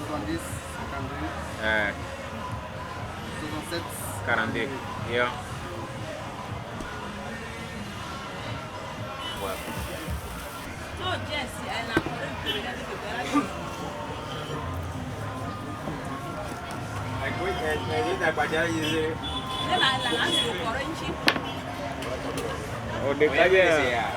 70, 52. 67. 42. Yeah. Well. So, Jesse, and I'm going to Oh, dia kaya.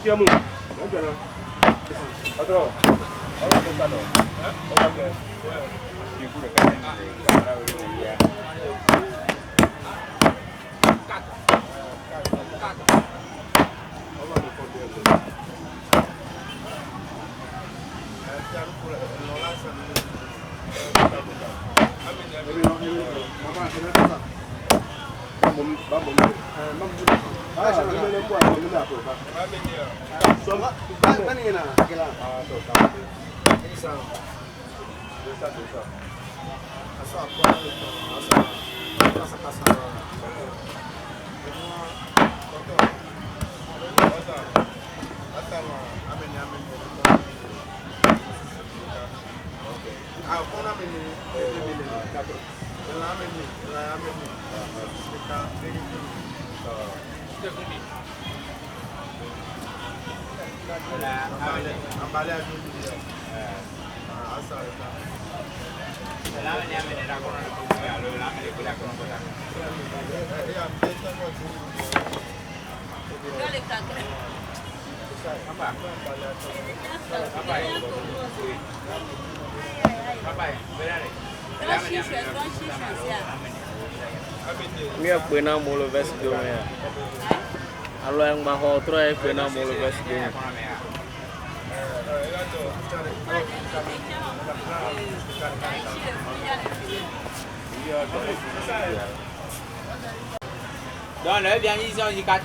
Siamo. Otro. Ahora contando. Ni apa nama mulu vesti ni? Kalau yang mahal tu apa nama mulu vesti ni? Dans le bien ils ont dit 4.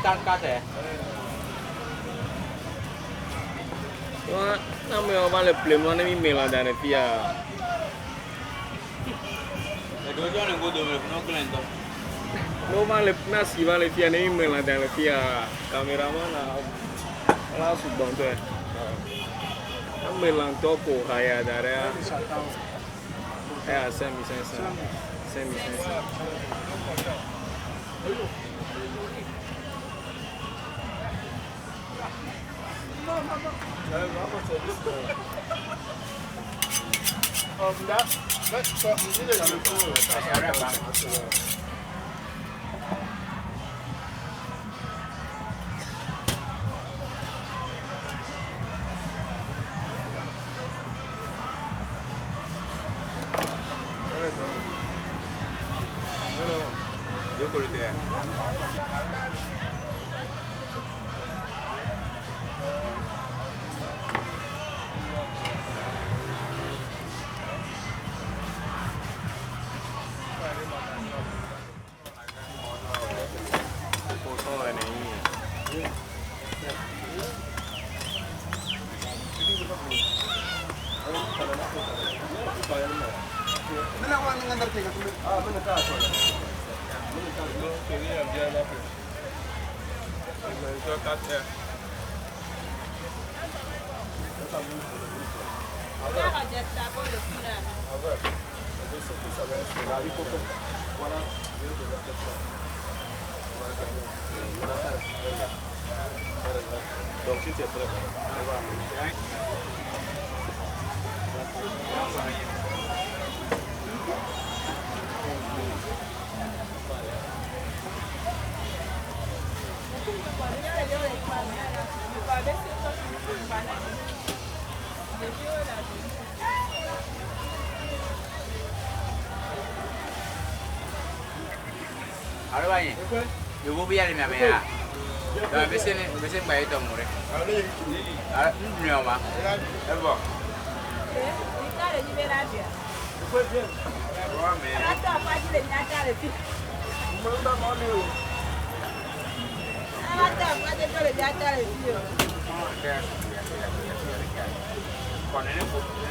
Wah, nama yang paling pelem mana ni mela dan dia. Dua orang yang bodoh mereka nak kalian tu. No vale nasi vale dia ni mela dan dia kameraman lah subang tu. Melang toko kaya dari semi. Ada banyak. Ibu biar ni apa ya? Dah besin bayar itu murah. Ni apa? Apa? Cara de ver a dia. Boa mesmo. Còn đến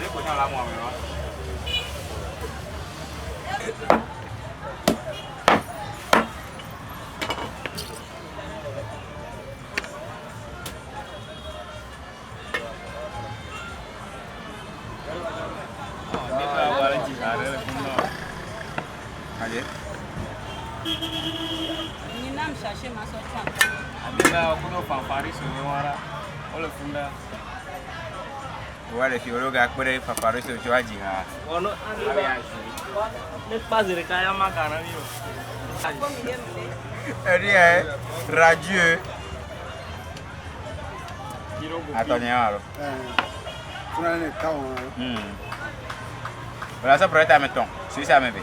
nước của nhau làm mồm nó. Allez. Ni nam chercher ma sorte. Abika kuno fanfari sumewara. Ole funda. Wale fioro ga kure paparo so chwaji ha. Ono Abia shi. ne pazire kaya makana hiyo. Rien. Radieux. Atoniaro. Kuna ne kawo. Voilà ça pour être à mettons. C'est ça même.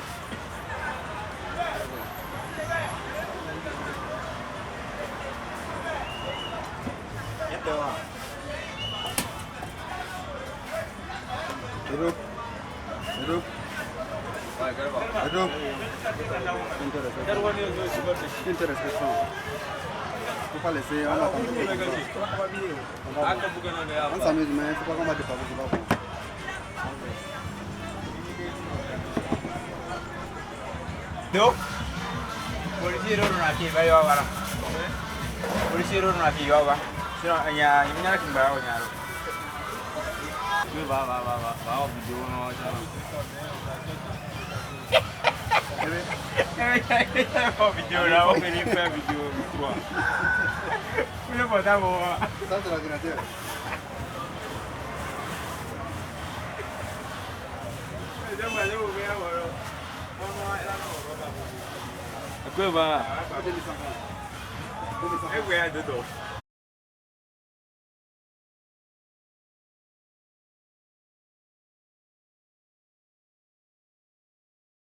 Hidup. Intéressant. Faut pas laisser, on va on s'amuse, mais il faut pas qu'on va dépasser, c'est pas bon. Do? Polisi ro na ki ba yo wala. Polisi ro na ki yo ba. Sino nya nya ki ba o nya ro. Va video no chana. Video là, on peut faire vidéo micro. Vous le portez moi. Ça c'est l'ordinateur. Quoi va? Eh ouais, dedans.